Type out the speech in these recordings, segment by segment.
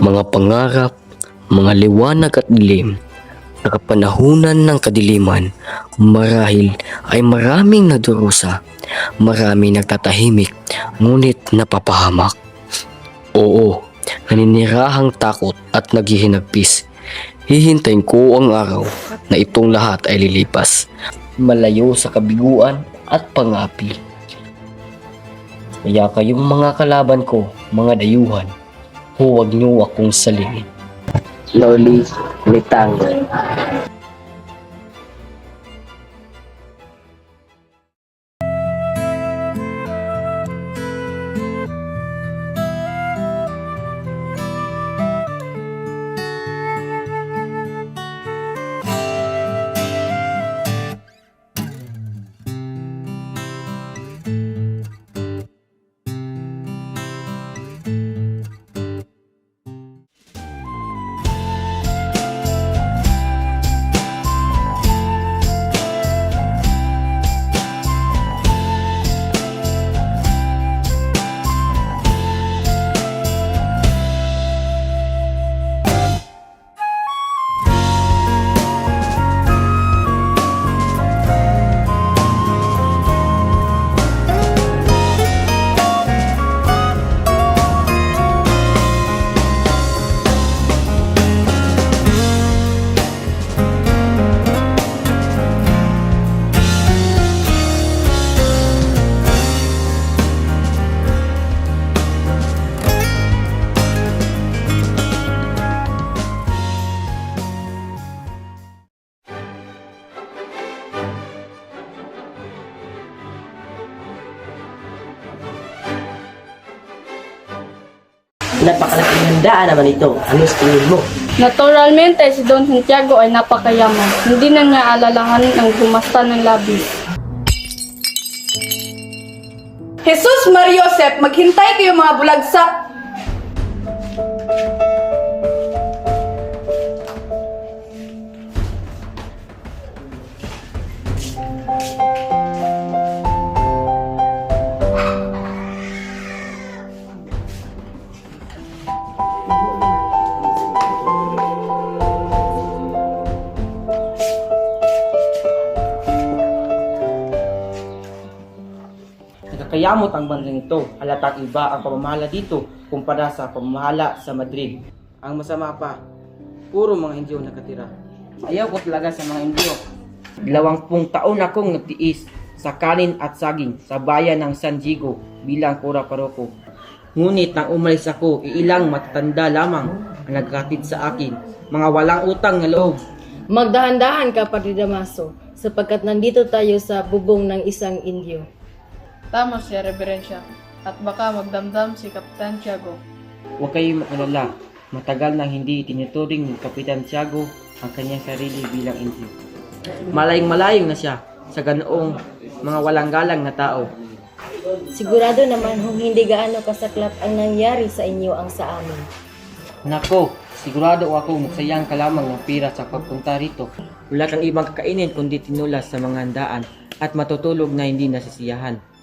Mga pangarap, mga liwanag at dilim, sa kapanahunan ng kadiliman, marahil ay maraming nagdurusa, maraming nagtatahimik, ngunit napapahamak. Oo, naninirahang takot at naghihinagpis. Hihintayin ko ang araw na itong lahat ay lilipas, malayo sa kabiguan at pangapi. Kaya kayong mga kalaban ko, mga dayuhan, huwag niyo akong salingin. Loli Litang. Napakalaking handaan naman ito. Ano sa tingin mo? Naturalmente, si Don Santiago ay napakayaman. Hindi na niya alalahan ang gumasta ng labis. Jesus Mariosep, maghintay kayo mga bulagsak. Nagkakayamot ang bandang ito. Halatang iba ang pamamahala dito kumpara sa pamamahala sa Madrid. Ang masama pa, puro mga Indio nakatira. Ayaw ko talaga sa mga Indio. 20 taon akong nagtiis sa kanin at saging sa bayan ng San Diego bilang pura paroko. Ngunit nang umalis ako, ilang matatanda lamang ang nagkatid sa akin, mga walang utang na loob. Magdahan-dahan ka, Padre Damaso, sapagkat nandito tayo sa bubong ng isang Indio. Tama siya, Reverensya. At baka magdamdam si Kapitan Tiago. Huwag kayong mag-alala. Matagal nang hindi tinuturing ni Kapitan Tiago ang kanyang sarili bilang Indio. Malayong-malayong na siya sa ganoong mga walang galang na tao. Sigurado naman kung hindi gaano kasaklap ang nangyari sa inyo ang sa amin. Nako, sigurado ako magsayang ka lamang ng pira sa pagpunta rito. Wala kang ibang kakainin kundi tinulas sa mga handaan at matutulog na hindi nasisiyahan.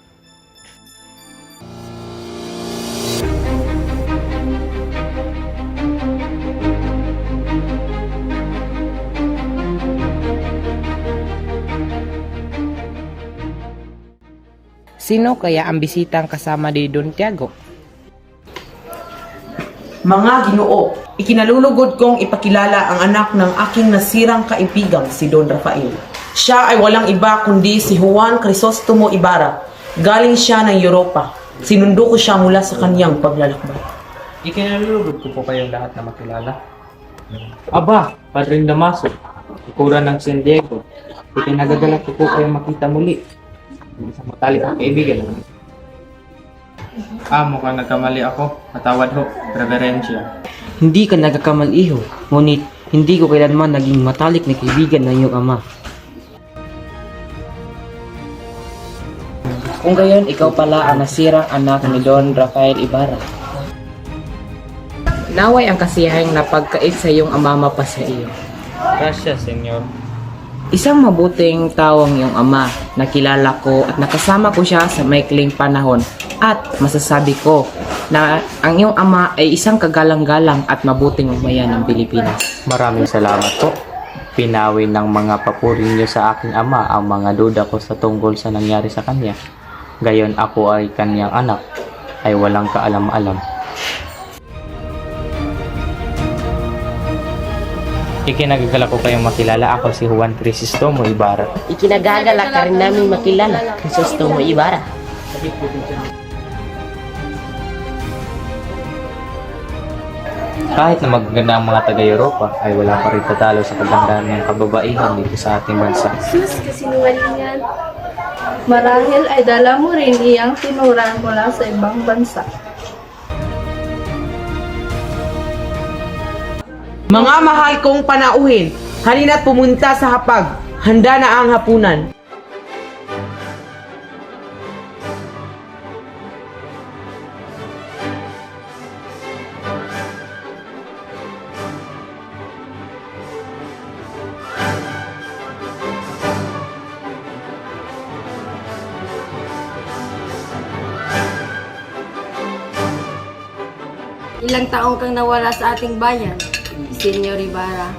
Sino kaya ang bisitang kasama ni Don Tiago? Mga Ginoo, ikinalulugod kong ipakilala ang anak ng aking nasirang kaibigan, si Don Rafael. Siya ay walang iba kundi si Juan Crisostomo Ibarra. Galing siya ng Europa. Sinundo ko siya mula sa kanyang paglalakbay. Ikinalulugod ko po kayong lahat na makilala. Aba, Padring Damaso, ukuran ng San Diego. Ikinagagalak ko po kayong makita muli. Isang matalik ang kaibigan. Mukhang nagkamali ako. Matawad ho, Reverensya. Hindi ka nagkakamaliho, ngunit hindi ko kailanman naging matalik na kaibigan ng iyong ama. Kung gayon, ikaw pala ang nasirang anak ni Don Rafael Ibarra. Naway ang kasiyahing napagkait sa iyong ama mapa sa iyo. Gracias, Senyor. Isang mabuting tao ang iyong ama. Nakilala ko at nakasama ko siya sa maikling panahon. At masasabi ko na ang iyong ama ay isang kagalang-galang at mabuting umayan ng Pilipinas. Maraming salamat po. Pinawi ng mga papuri niyo sa aking ama ang mga duda ko sa tungkol sa nangyari sa kanya. Gayon ako ay kanyang anak, ay walang kaalam-alam. Ikinagagala ko kayong makilala. Ako si Juan Crisostomo Ibarra. Ikinagagala ka rin namin makilala, Crisostomo Ibarra. Kahit na magaganda ang mga taga-Europa, ay wala pa rin tatalo sa kagandahan ng kababaihan dito sa ating bansa. Sus, kasinungalingan. Marahil ay dala mo rin iyang tinuran mula sa ibang bansa. Mga mahal kong panauhin, halina't pumunta sa hapag. Handa na ang hapunan. Ilang taong kang nawala sa ating bayan, Senyor Ibarra?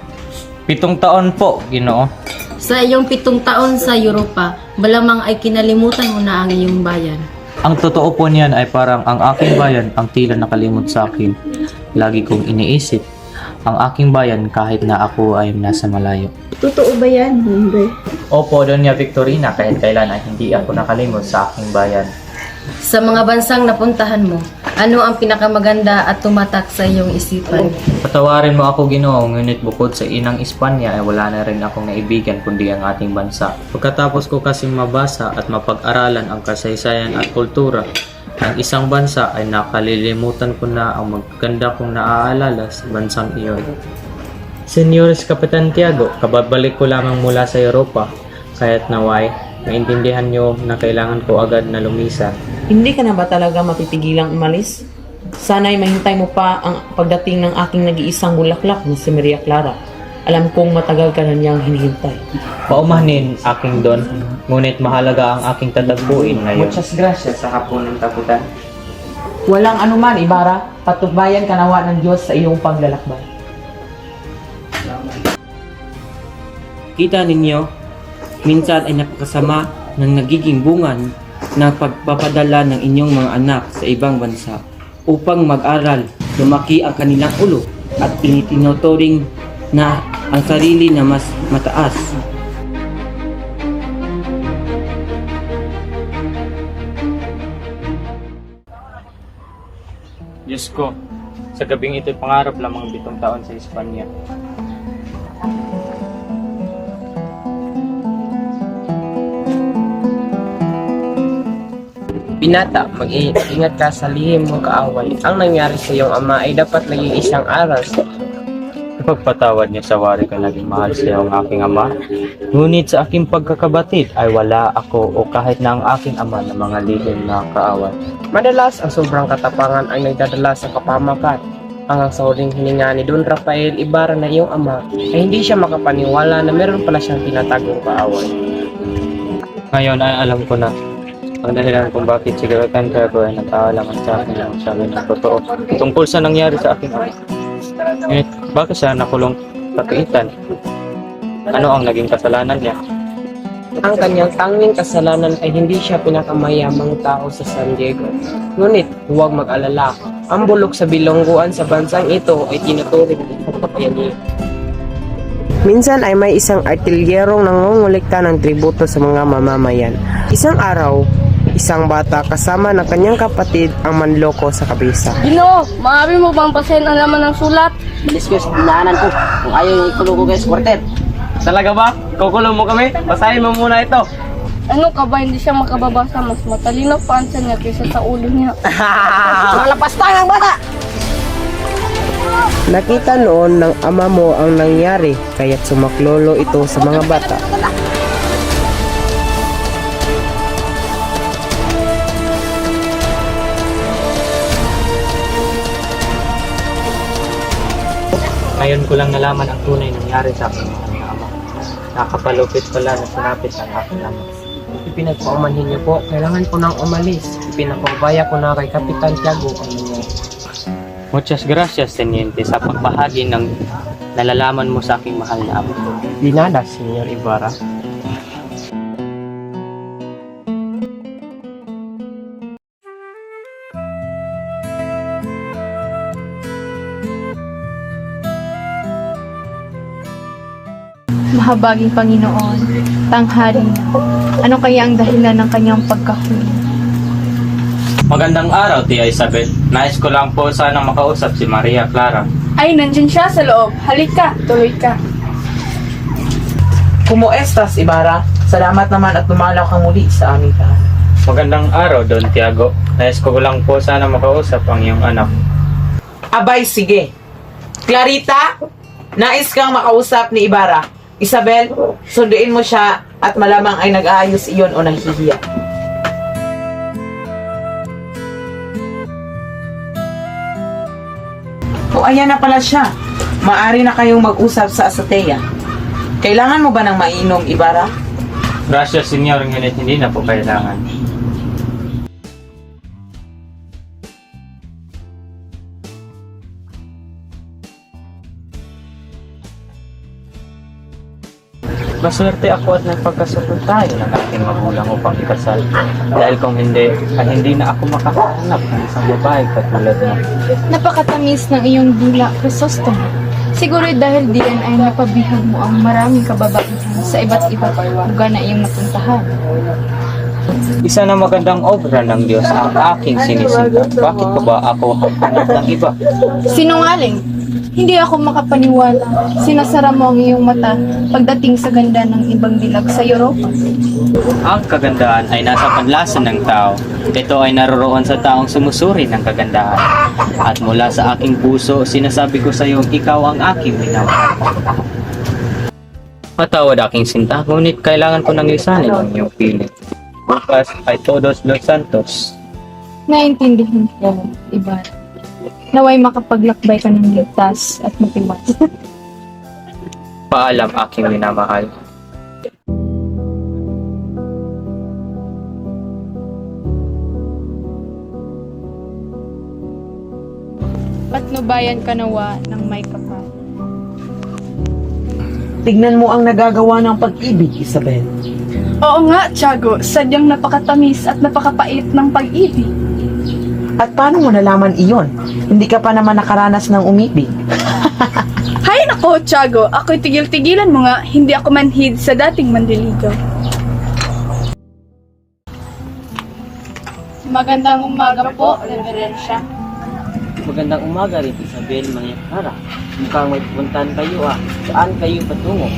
7 taon po, Ginoo. Sa iyong 7 taon sa Europa, malamang ay kinalimutan mo na ang iyong bayan. Ang totoo po niyan ay parang ang aking bayan ang tila nakalimot sa akin. Lagi kong iniisip ang aking bayan kahit na ako ay nasa malayo. Totoo ba yan? Hindi. Opo, Doña Victorina, kahit kailan ay hindi ako nakalimot sa aking bayan. Sa mga bansang napuntahan mo, ano ang pinakamaganda at tumatak sa iyong isipan? Patawarin mo ako, Ginoo, ngunit bukod sa inang Espanya ay wala na rin akong naibigan kundi ang ating bansa. Pagkatapos ko kasing mabasa at mapag-aralan ang kasaysayan at kultura ng isang bansa ay nakalilimutan ko na ang magaganda kong naaalala sa bansang iyon. Senyores Kapitan Tiago, kababalik ko lamang mula sa Europa, kaya't naway, maintindihan nyo na kailangan ko agad na lumisan. Hindi ka na ba talaga mapipigilang umalis? Sana'y mahintay mo pa ang pagdating ng aking nag-iisang bulaklak na si Maria Clara. Alam kong matagal ka na niyang hinihintay. Paumanin, aking Don, ngunit mahalaga ang aking tatagpuin ngayon. Muchas gracias sa hapon ng taputan. Walang anuman, Ibarra. Patnubayan ka nawa ng Diyos sa iyong paglalakbay. Kita ninyo, minsan ay napakasama ng nagiging bungan na pagpapadala ng inyong mga anak sa ibang bansa upang mag-aral, lumaki ang kanilang ulo at tinitinuturing na ang sarili na mas mataas. Diyos ko, sa gabing ito'y pangarap lamang 7 taon sa Espanya. Binata, mag-iingat ka sa lihim mong kaaway. Ang nangyari sa iyong ama ay dapat naging isang aral sa Ipagpatawad niya sa wari ka naging mahal siya ang aking ama. Ngunit sa aking pagkakabatid ay wala ako o kahit na ang aking ama na mga lihim na kaaway. Madalas ang sobrang katapangan ay nagdadala sa kapamakan. Hanggang sa huling hininga ni Don Rafael Ibarra na iyong ama ay hindi siya makapaniwala na meron pala siyang tinatagong kaaway. Ngayon ay alam ko na ang dahilan kung bakit si Kapitan Tiago ay nag-aalaman sa akin ang sabi ng totoo tungkol sa nangyari sa aking ama. Ngunit bakit siya nakulong kapitan? Ano ang naging kasalanan niya? Ang kanyang tanging kasalanan ay hindi siya pinakamayamang tao sa San Diego. Ngunit huwag mag-alala, ang bulok sa bilongguan sa bansang ito ay tinuturing ng kapangyarihan. Minsan ay may isang artilyerong nangungulikta ng tributo sa mga mamamayan. Isang araw, isang bata kasama ng kanyang kapatid ang manloko sa kabisa. Ginoo, maaari mo bang pasahin ang laman ng sulat? Bilis ko sa dinaanan ko kung ayaw yung ikulong ko kayo sa kwartet. Talaga ba? Kukulong mo kami? Basahin mo muna ito. Ano ka ba, hindi siya makababasa? Mas matalino pa ang niya kaysa sa ulo niya. Malapastang ang bata! Nakita noon ng ama mo ang nangyari, kaya't sumaklolo ito sa mga bata. Ngayon ko lang nalaman ang tunay nangyari sa aking mahal na ama. Nakapalupit pala na sinapit ang aking ama. Ipinagpaumanhin niyo po, kailangan ko nang umalis. Ipinapabaya ko na kay Kapitan Tiago ang inyong Muchas gracias, Teniente, sa pagbahagi ng nalalaman mo sa aking mahal na amo. Di nada, Senyor Ibarra. Mahabaging Panginoon, tanghali na. Ano kaya ang dahilan ng kanyang pagkahuli? Magandang araw, Tia Isabel. Nais ko lang po sana makausap si Maria Clara. Ay, nandyan siya sa loob. Halika, tuloy ka. Kumo estas, Ibarra? Salamat naman at dumalaw ka muli sa aming tahanan. Magandang araw, Don Tiago. Nais ko lang po sana makausap ang iyong anak. Abay, sige. Clarita, nais kang makausap ni Ibarra. Isabel, sunduin mo siya at malamang ay nag-aayos iyon o nahihiya. O ayan na pala siya. Maari na kayong mag-usap sa azotea. Kailangan mo ba ng mainom, Ibarra? Gracias, Senyor, ngunit hindi na po kailangan. Maswerte ako at nagpagkasundo tayo ng aking magulang upang ikasal. Dahil kung hindi, ay hindi na ako makahanap ng isang babae katulad mo. Napakatamis ng iyong dila, Crisostomo. Siguro dahil diyan ay napabihag mo ang maraming kababaihan sa iba't iba't lugar na iyong napuntahan. Isa na magandang obra ng Diyos ang aking sinisinta. Bakit pa ba ako hanap ng iba? Sinungaling! Hindi ako makapaniwala. Sinasara mo ang iyong mata pagdating sa ganda ng ibang dilag sa Europa. Ang kagandahan ay nasa panlasan ng tao. Ito ay naroroon sa taong sumusuri ng kagandahan. At mula sa aking puso, sinasabi ko sa iyo, ikaw ang aking minamahal. Patawad aking sinta, ngunit kailangan ko nang lisanin ang iyong piling. Bukas ay Todos los Santos. Naintindihan ko, Ibarra. Naway makapaglakbay ka ng ligtas at matiwas. Paalam aking minamahal. Patnubayan ka nawa ng may kapal. Tignan mo ang nagagawa ng pag-ibig, Isabel. Oo nga, Tiago. Sadyang napakatamis at napakapait ng pag-ibig. At paano mo nalaman iyon? Hindi ka pa naman nakaranas ng umibig. Hay nako, Tiago. Ako'y tigil-tigilan mo nga. Hindi ako manhid sa dating mandiligaw. Magandang umaga po, Reverensya. Magandang umaga rin, Isabel, Maria Clara. Mukhang may pupuntahan kayo Saan kayo patungo?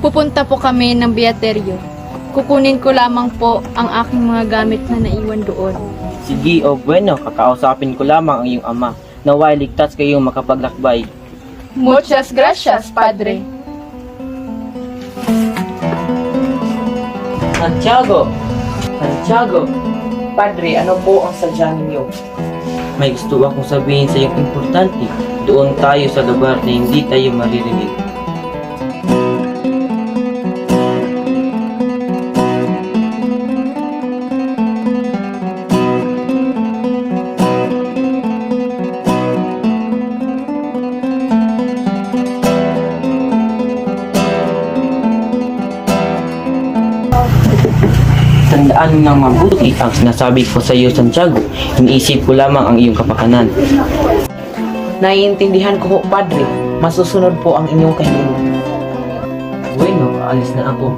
Pupunta po kami ng Beaterio. Kukunin ko lamang po ang aking mga gamit na naiwan doon. Sige, bueno, kakausapin ko lamang ang iyong ama. Naway ligtas kayong makapaglakbay. Muchas gracias, Padre. Santiago! Santiago! Padre, ano po ang sadya ninyo? May gusto akong sabihin sa iyong importante. Doon tayo sa lugar na hindi tayo maririnig. Tandaan ng mabuti ang sinasabi ko sa iyo, Santiago. Iniisip ko lamang ang iyong kapakanan. Naiintindihan ko po, Padre. Masusunod po ang inyong kahilingan. Bueno, aalis na ako.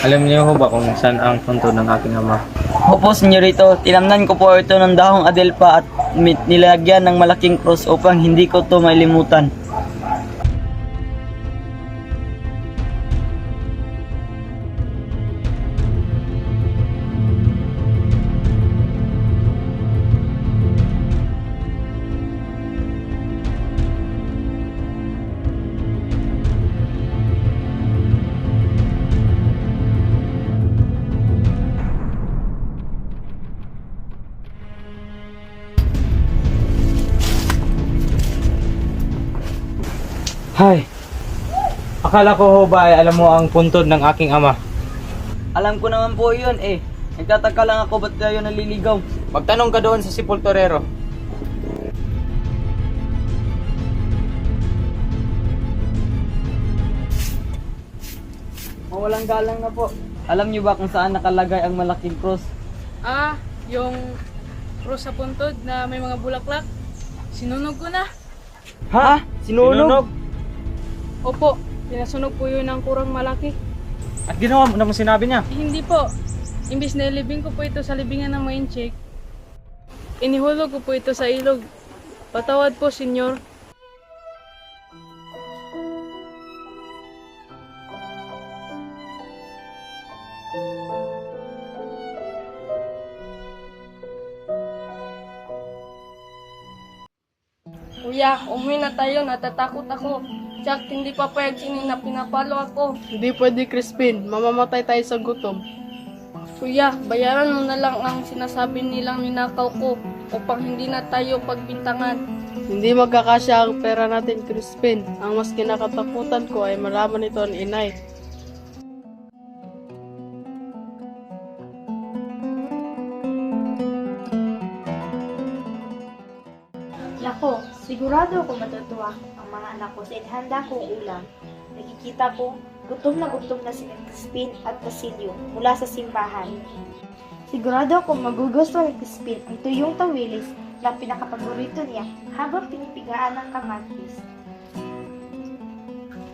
Alam niyo ho ba kung saan ang punto ng aking ama? Opo, senyorito. Tinamnan ko po ito ng dahong adelpa at nilagyan ng malaking cross upang hindi ko to mailimutan. Hay, akala ko ho ba ay alam mo ang puntod ng aking ama? Alam ko naman po yun eh. Nagtataka lang ako ba't kayo naliligaw. Magtanong ka doon sa sepulturero. Mawalang galang na po. Alam niyo ba kung saan nakalagay ang malaking cross? Yung cross sa puntod na may mga bulaklak. Sinunog ko na. Ha? Sinunog? Opo, pinasunog po yun ng kurang malaki. At ginawa mo naman sinabi niya. Hindi po. Imbis na ilibing ko po ito sa libingan ng maincheck, inihulog ko po ito sa ilog. Patawad po, senyor. Kuya, umuwi na tayo. Natatakot ako. Jack, hindi pa payag sinin na pinapalo ako. Hindi pwede, Crispin. Mamamatay tayo sa gutom. Kuya, bayaran mo na lang ang sinasabi nilang ninakaw ko upang hindi na tayo pagbintangan. Hindi magkakasya ang pera natin, Crispin. Ang mas kinakatakutan ko ay malaman ito ni Inay. Nako, sigurado ako matutuwa ang mga anak ko sa inhanda kong ulam. Nakikita ko, gutom na si Crispin at Basilio mula sa simbahan. Sigurado ako magugustuhan ni Crispin ang tuyong tawilis na pinakapaborito niya habang pinipigaan ng kamatis.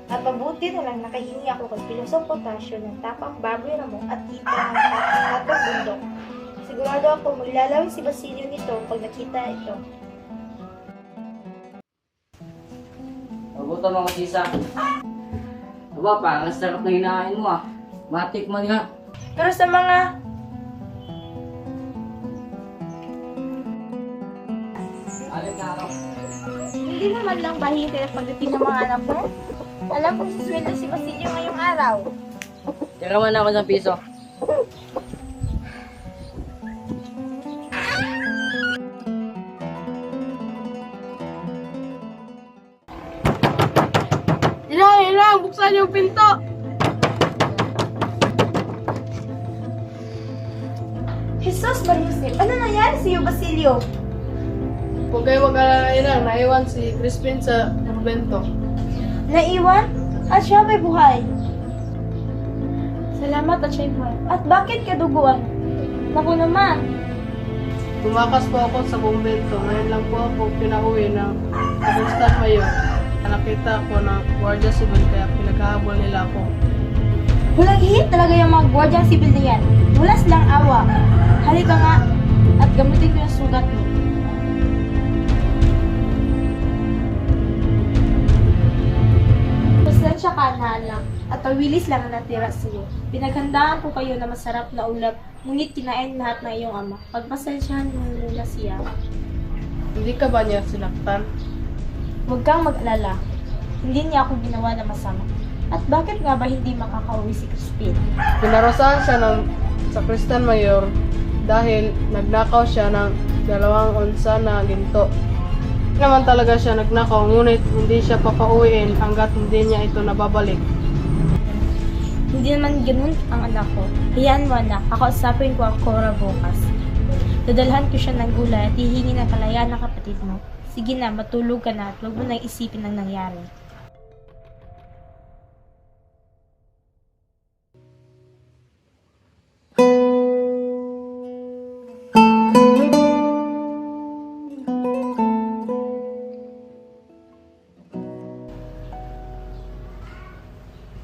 At mabuti na lang nakahingi ako kay Pilosong Potasyo ng tapang baboy ramo at kita ng atong bundok. Sigurado ako maglalawin si Basilio nito pag nakita ito. Mabuto mga sisa. Aba, parang sarap na hinahain mo ah. Matik man nga. Pero sa mga Alit na ako. hindi naman lang bahiti ang pagdating ng mga anak mo. Alam kong sisweldo si Basilio ngayong araw. Tira man ako ng piso. Ilang, buksan yung pinto. Jesus Mariusip, ano nangyari sa iyo, Basilio? Huwag kayo mag-alala, naiwan si Crispin sa kumbento. Naiwan? At siya may buhay. Salamat at siya'y buhay. At bakit kaduguan? Naku naman. Tumakas po ako sa kumbento. Ngayon lang po ako pinauwi ng Kapistan Mayor. Nakita ko na Guardia Civil kaya pinaghahabol nila ako. Walang hihit talaga yung mga gwardyang sibil na yan. Wala silang awa. Halika nga at gamutin ko yung sugat mo. Pasensya ka na anak at tawilis lang ang natira sa iyo. Pinaghandaan ko kayo na masarap na ulap, ngunit kinain lahat ng iyong ama. Pagpasensyahan mo muna siya. Hindi ka ba niya sinaktan? Huwag kang mag-alala. Hindi niya ako ginawa na masama. At bakit nga ba hindi makakauwi si Crispin? Pinarosahan siya ng Sakristan Mayor dahil nagnakaw siya ng 2 unsa na ginto. Hindi naman talaga siya nagnakaw, ngunit hindi siya papauwiin hanggat hindi niya ito nababalik. Hindi naman ganun ang anak ko. Hayaan mo anak, kakausapin ko ang Cora bukas. Dadalhan ko siya ng gulay at hihingi ng kalayaan ng kapatid mo. Sige na, matulog ka na at huwag mo nang isipin ang nangyari.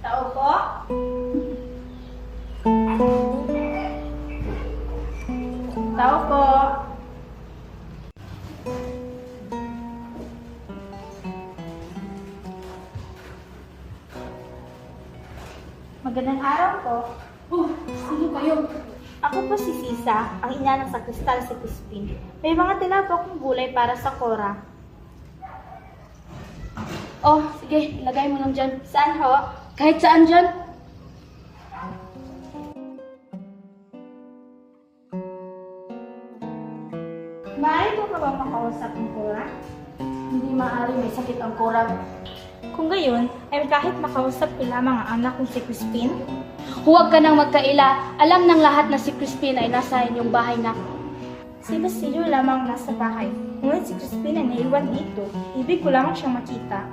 Tao po? Tao po? Magandang araw po. Sino kayo? Ako po si Sisa, ang ina ng sakristal sa Crispin. May mga tinapok kong gulay para sa Cora. Oh, sige, ilagay mo lang dyan. Saan ho? Kahit saan dyan. Maaari ko ka ba makausap ng Cora? Hindi maaari, may sakit ang Cora. Kung gayon, ay kahit makausap ko lamang ang anak kong si Crispin. Huwag ka nang magkaila. Alam ng lahat na si Crispin ay nasa inyong bahay na. Si Basilio lamang nasa bahay. Ngunit si Crispin ay naiwan dito. Ibig ko lamang siyang makita.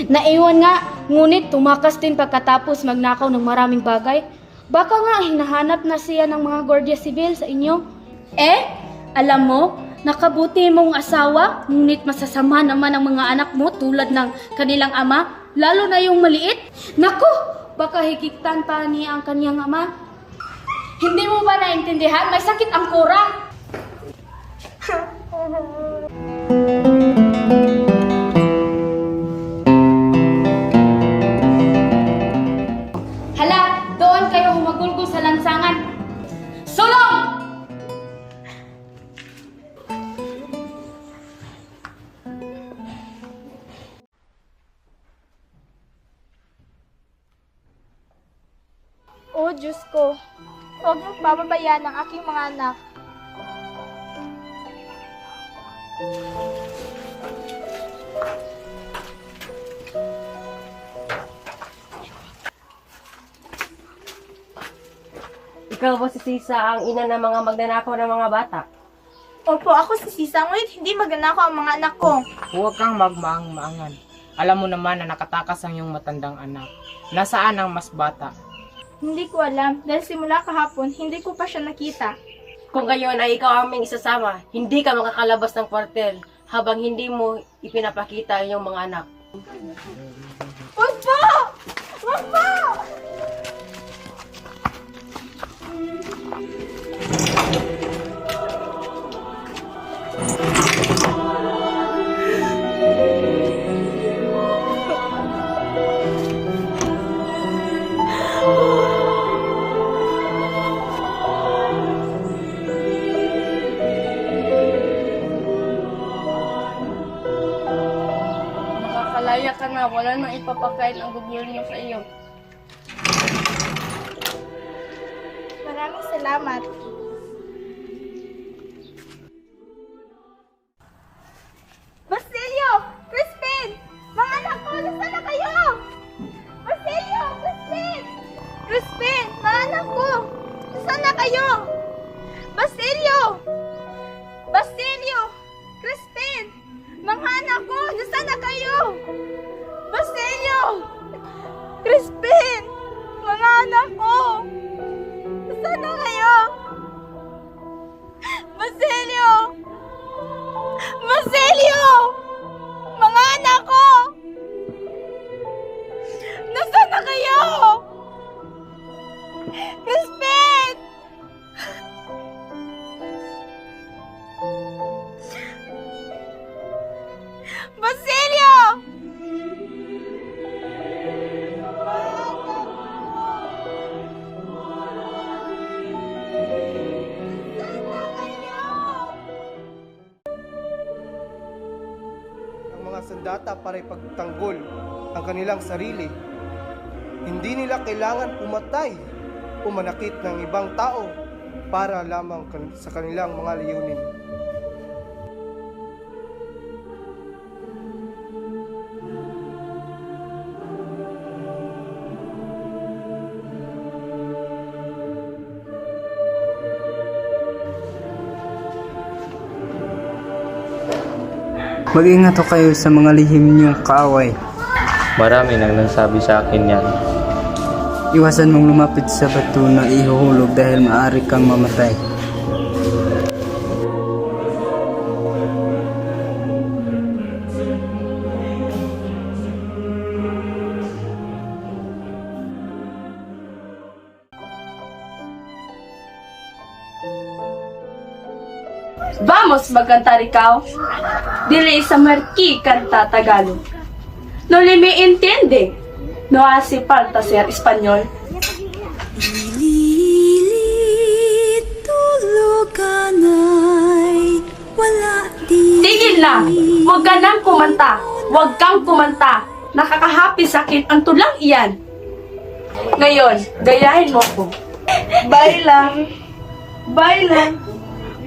Naiwan nga, ngunit tumakas din pagkatapos magnakaw ng maraming bagay. Baka nga hinahanap na siya ng mga Guardia Civil sa inyo. Alam mo, nakabuti mong asawa, ngunit masasama naman ang mga anak mo tulad ng kanilang ama, lalo na yung maliit. Naku, baka higiktan pa niya ang kaniyang ama. Hindi mo ba naintindihan? May sakit ang kurang. Hala, doon kayo humagulgol sa lansangan. Sulong! O Diyos ko, huwag mong pababayaan ang aking mga anak. Ikaw ba si Sisa ang ina ng mga magnanakaw ng mga bata? Opo, ako si Sisa, ngunit hindi magnanakaw ang mga anak ko. Huwag kang magmaang-maangan. Alam mo naman na nakatakas ang iyong matandang anak. Nasaan ang mas bata? Hindi ko alam, dahil simula kahapon, hindi ko pa siya nakita. Kung gayon ay ikaw aming isasama, hindi ka makakalabas ng kwartel habang hindi mo ipinapakita ang iyong mga anak. Wag po! Wag po! Makakalaya ka na, wala nang ipapakain ang gobyerno sa iyo. Maraming salamat. Basilio! Crispin! Mga anak ko, nasaan na kayo? Basilio! Crispin! Crispin! Mga anak ko! Nasaan na kayo? Basilio! Basilio! Crispin! Mga anak ko! Nasaan na kayo? Basilio! Crispin! Mga anak ko! Nasaan na kayo? Basilio! Basilio! Mga anak ko! Nasaan na kayo? Crispin! Basilio! Mga sandata para ipagtanggol ang kanilang sarili. Hindi nila kailangan pumatay o manakit ng ibang tao para lamang sa kanilang mga layunin. Mag-ingat ho kayo sa mga lihim niyong kaaway. Marami nang nagsabi sa akin yan. Iwasan mong lumapit sa bato na ihuhulog dahil maaari kang mamatay. Vamos magkantar ikaw. Dili sa marki kanta Tagalog. No le me entiende. No hace falta ser español. Tigil na! Huwag ka nang kumanta. Huwag kang kumanta. Nakakahappy sa akin ang tulang iyan. Ngayon, gayahin mo ko. Baila. Baila.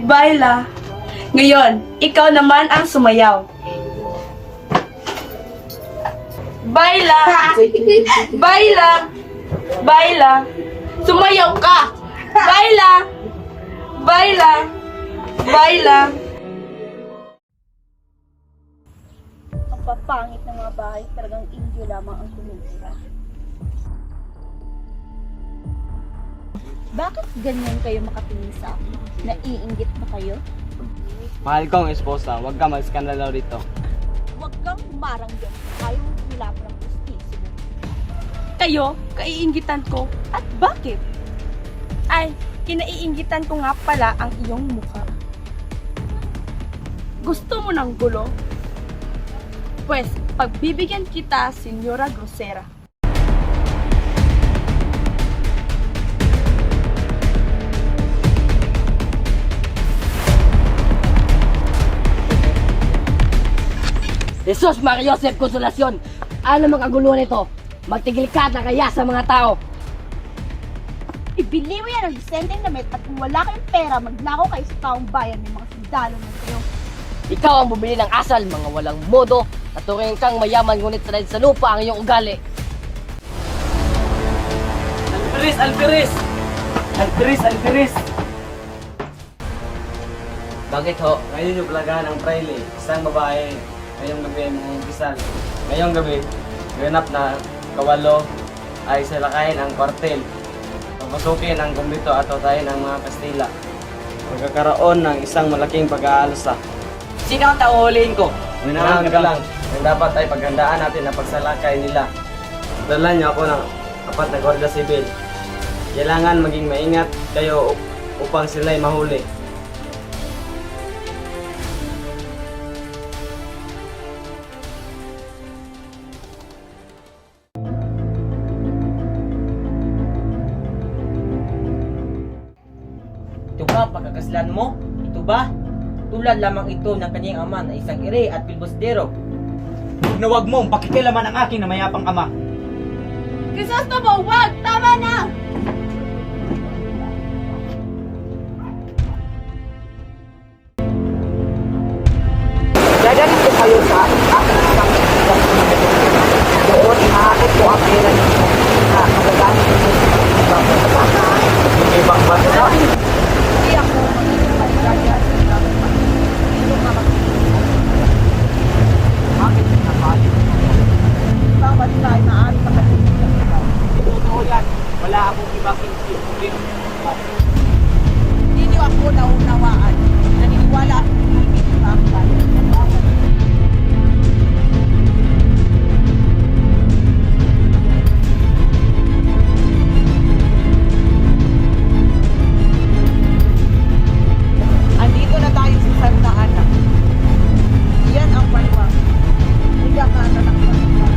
Baila. Ngayon, ikaw naman ang sumayaw. Baila! Baila! Baila! Sumayaw ka! Baila! Baila! Baila! Ang papangit ng mga bahay, talagang Indio lamang ang kumisa. Bakit ganyan kayo makatingin sa akin? Naiinggit ba kayo? Mahal kong esposa, huwag ka mag-skandalo rito. Huwag kang humarang dyan. Ayaw mo kumilap ng justisyo. Kayo, kaiinggitan ko. At bakit? Ay, kinaiinggitan ko nga pala ang iyong mukha. Gusto mo ng gulo? Pues, pagbibigyan kita, Senyora Grosera. Jesus Maria Joseph Consolacion, ano mang kaguluhan ito? Magtigil ka na kaya sa mga tao. Ibili mo yan ang disenteng damit at kung wala kayong pera, magnakaw kayo sa taong bayan ng mga sundalo ng kayo. Ikaw ang bumili ng asal, mga walang modo, at turingin kang mayaman ngunit sanay sa lupa ang iyong ugali. Alperis! Alperis! Alperis! Alperis! Bakit ho? Ngayon yung plagahan ng praile. Isang babae, ngayong gabi ay mga bisal. Ngayong gabi, ganap na kawalo ay salakayin ang kwartel. Papasukin ang kumbito at tatayin ang mga Kastila. Magkakaroon ng isang malaking pag-aalsa. Sino ang tauhulihin ko? Unahan ka lang. Ang dapat ay paghandaan natin na pagsalakay nila. Dala niyo ako ng 4 na Guardia Civil. Kailangan maging maingat kayo upang sila'y mahuli. Ito ba pagkakaslan mo? Ito ba? Tulad lamang ito ng kanyang ama na isang ire at pilbostero. Huwag na huwag mong pakikilaman ang aking na mayapang ama. Crisostomo, wag! Tama na! Dadalhin ko kayo sa aking isang doon ihahatid ko ang pera ninyo na magagamit ninyo sa ibang pagkakataon. Ibang bansa. Hindi ako magiging maligaya sa ibang bansa. Hindi ka makikita. Bakit pinapali? Bawat tayo maaari makakita sa ibang. Totoo yan. Wala akong ibang isip. Hindi niyo ako naunawaan. Naniniwala ako hindi ka ang bayan. Andito na tayo sa Santa Ana. Yan ang banwa. Higa ka na ng banwa.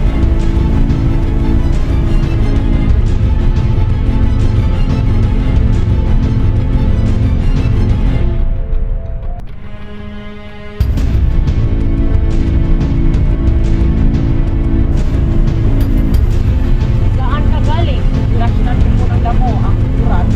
Saan ka galing? Rasyonan mo ng damo ang kurat.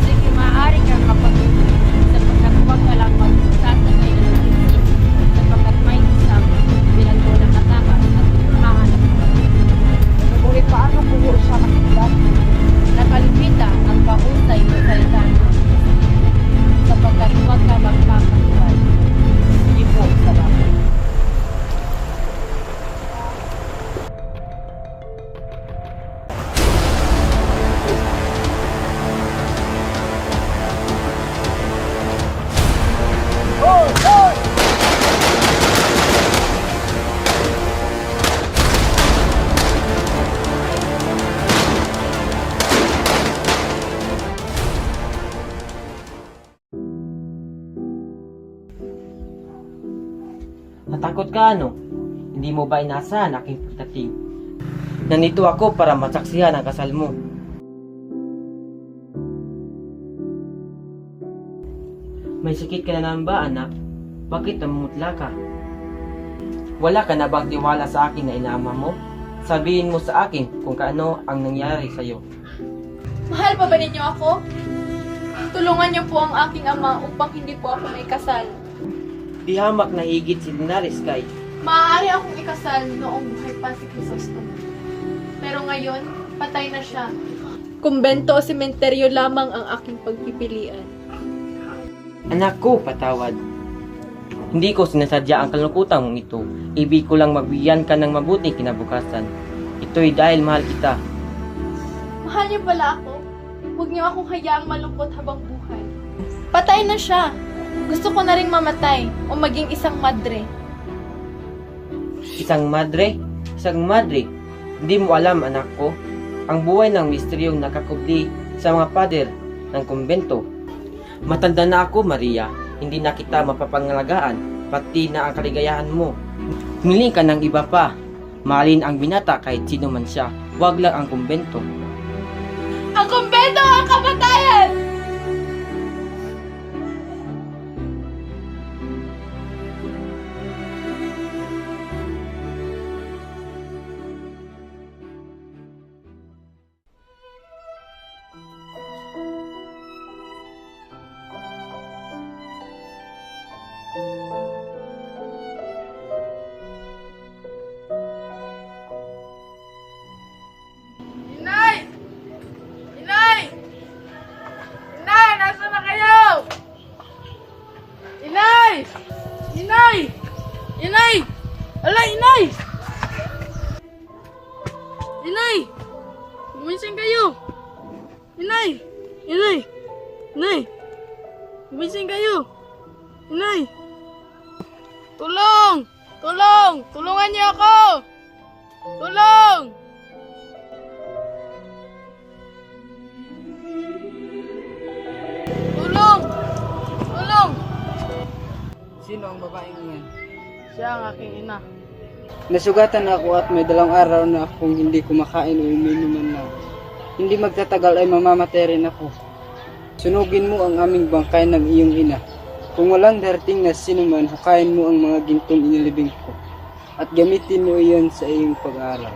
Sige, maaari kang kapag-ibig sapagkat huwag ka lang magsasakay ng naisip sapagkat may isang bilanggo na katakas at mahanap mo. Ngunit paano po siya makikilala? Nakalimita ang pahusay ng salita ng sapagkat huwag ka magpapatuwal. Sige po, salamat. Natakot ka ano? Hindi mo ba inaasahan aking pagdating? Nandito ako para masaksihan ang kasal mo. May sakit ka na naman ba, anak? Bakit namumutla ka? Wala ka na bang tiwala sa akin na inaama mo? Sabihin mo sa akin kung kaano ang nangyari sa'yo. Mahal pa ba ninyo ako? Tulungan niyo po ang aking ama upang hindi po ako may kasal. Di hamak na higit si Linares kay Maaari akong ikasal noong buhay pa si Crisostomo. Pero ngayon, patay na siya. Kumbento o sementeryo lamang ang aking pagpipilian. Anak ko, patawad. Hindi ko sinasadya ang kalungkutan mong ito. Ibig ko lang magbigyan ka ng mabuting kinabukasan. Ito'y dahil mahal kita. Mahal niyo pala ako. Huwag niyo akong hayaang malungkot habang buhay. Patay na siya. Gusto ko na ring mamatay o maging isang madre. Isang madre? Isang madre? Hindi mo alam, anak ko. Ang buhay ng misteryong nakakubli sa mga pader ng kumbento. Matanda na ako, Maria. Hindi na kita mapapangalagaan, pati na ang kaligayahan mo. Humiling ka ng iba pa. Mahalin ang binata kahit sino man siya. Huwag lang ang kumbento. Ang kumbento ang kamatayan! Inay! Inay! Inay! Nasaan na kayo? Inay! Inay! Inay! Ala, Inay! Inay! Gumising kayo! Inay! Inay! Inay! Gumising kayo! Inay! Tulong! Tulong! Tulungan niyo ako! Tulong! Tulong! Tulong! Sino ang babaeng yan? Siya ang aking ina. Nasugatan ako at may 2 araw na akong hindi kumakain o umiinuman na. Hindi magtatagal ay mamamatay rin ako. Sunugin mo ang aming bangkay ng iyong ina. Kung walang darating na sinuman, hukayin mo ang mga gintong inilibing ko. At gamitin mo iyon sa iyong pag-aaral.